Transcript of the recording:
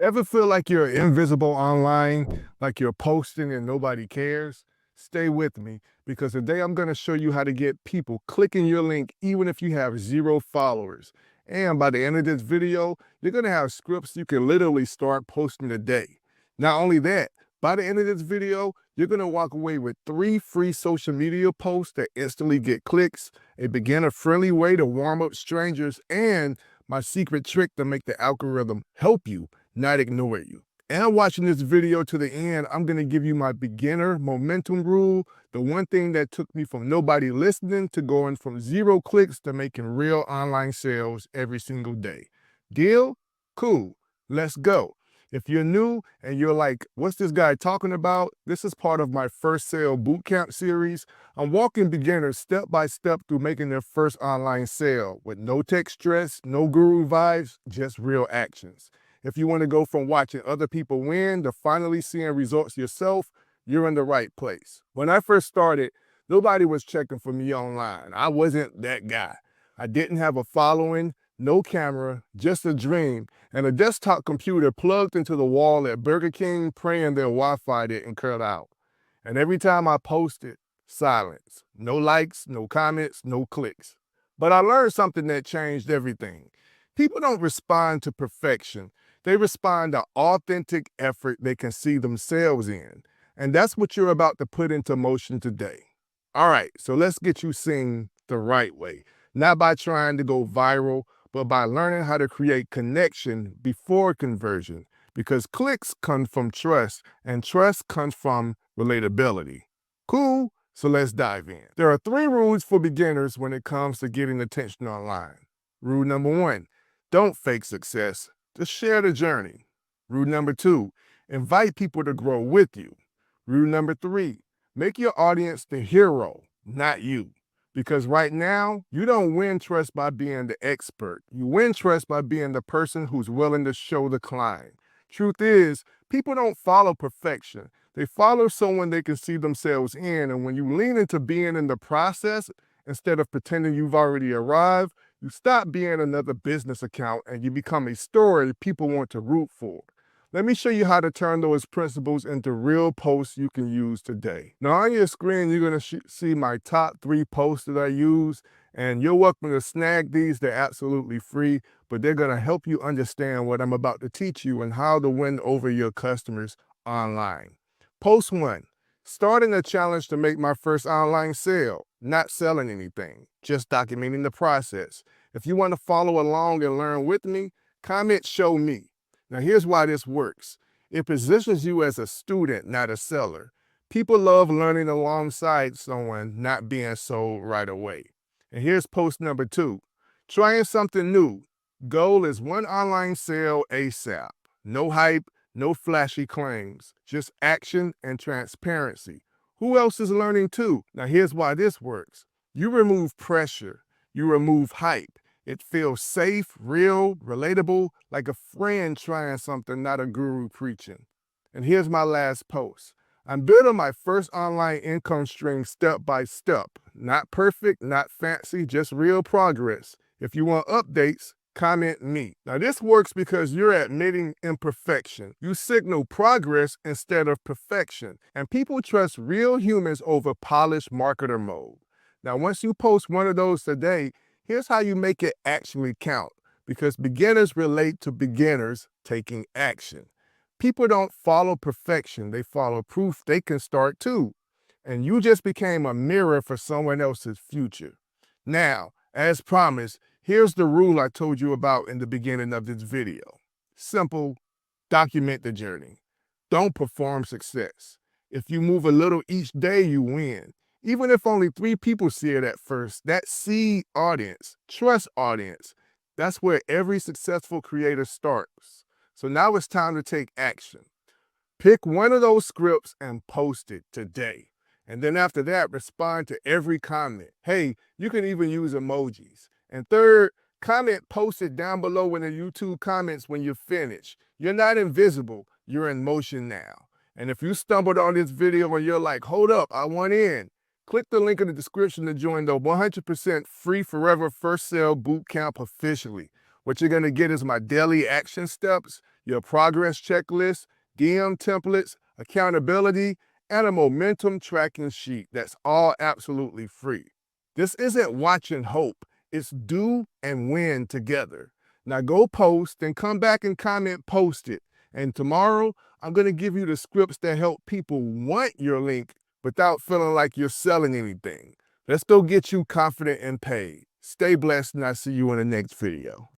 Ever feel like you're invisible online, like you're posting and nobody cares? Stay with me because today I'm going to show you how to get people clicking your link even if you have 0 followers. And by the end of this video, you're going to have scripts you can literally start posting today. Not only that, by the end of this video, you're going to walk away with 3 free social media posts that instantly get clicks, a beginner-friendly way to warm up strangers, and my secret trick to make the algorithm help you, not ignore you. And watching this video to the end, I'm going to give you my beginner momentum rule, the one thing that took me from nobody listening to going from 0 clicks to making real online sales every single day. Deal? Cool. Let's go. If you're new and you're like, what's this guy talking about? This is part of my First Sale Bootcamp series. I'm walking beginners step by step through making their first online sale with no tech stress, no guru vibes, just real actions. If you want to go from watching other people win to finally seeing results yourself, you're in the right place. When I first started, nobody was checking for me online. I wasn't that guy. I didn't have a following, no camera, just a dream, and a desktop computer plugged into the wall at Burger King praying their Wi-Fi didn't cut out. And every time I posted, silence. No likes, no comments, no clicks. But I learned something that changed everything. People don't respond to perfection. They respond to authentic effort they can see themselves in. And that's what you're about to put into motion today. All right, so let's get you seeing the right way. Not by trying to go viral, but by learning how to create connection before conversion. Because clicks come from trust, and trust comes from relatability. Cool, so let's dive in. There are 3 rules for beginners when it comes to getting attention online. Rule number 1, don't fake success. Just share the journey. Rule number 2, invite people to grow with you. Rule number 3, make your audience the hero, not you. Because right now, you don't win trust by being the expert. You win trust by being the person who's willing to show the climb. Truth is, people don't follow perfection. They follow someone they can see themselves in. And when you lean into being in the process, instead of pretending you've already arrived, you stop being another business account and you become a story people want to root for. Let me show you how to turn those principles into real posts you can use today. Now on your screen, you're going to see my top 3 posts that I use, and you're welcome to snag these. They're absolutely free, but they're going to help you understand what I'm about to teach you and how to win over your customers online. Post 1, starting a challenge to make my first online sale. Not selling anything, just documenting the process. If you want to follow along and learn with me, comment "Show me." Now here's why this works. It positions you as a student, not a seller. People love learning alongside someone, not being sold right away. And here's post number 2. Trying something new. Goal is 1 online sale ASAP. No hype, no flashy claims, just action and transparency. Who else is learning too? Now here's why this works. You remove pressure. You remove hype. It feels safe, real, relatable, like a friend trying something, not a guru preaching. And here's my last post. I'm building my first online income stream step by step. Not perfect, not fancy, just real progress. If you want updates, comment "me." Now this works because you're admitting imperfection. You signal progress instead of perfection. And people trust real humans over polished marketer mode. Now once you post one of those today, here's how you make it actually count, because beginners relate to beginners taking action. People don't follow perfection, they follow proof they can start too. And you just became a mirror for someone else's future. Now, as promised, here's the rule I told you about in the beginning of this video. Simple, document the journey. Don't perform success. If you move a little each day, you win. Even if only 3 people see it at first, that seed audience, trust audience, that's where every successful creator starts. So now it's time to take action. Pick one of those scripts and post it today. And then after that, respond to every comment. Hey, you can even use emojis. And third, post it down below in the YouTube comments when you're finished. You're not invisible, you're in motion now. And if you stumbled on this video and you're like, hold up, I want in, click the link in the description to join the 100% free forever First Sale Bootcamp officially. What you're going to get is my daily action steps. your progress checklist, DM templates, accountability, and a momentum tracking sheet that's all absolutely free. This isn't watch and hope, it's do and win together. Now go post and come back and comment post it. And tomorrow, I'm going to give you the scripts that help people want your link without feeling like you're selling anything. Let's go get you confident and paid. Stay blessed, and I'll see you in the next video.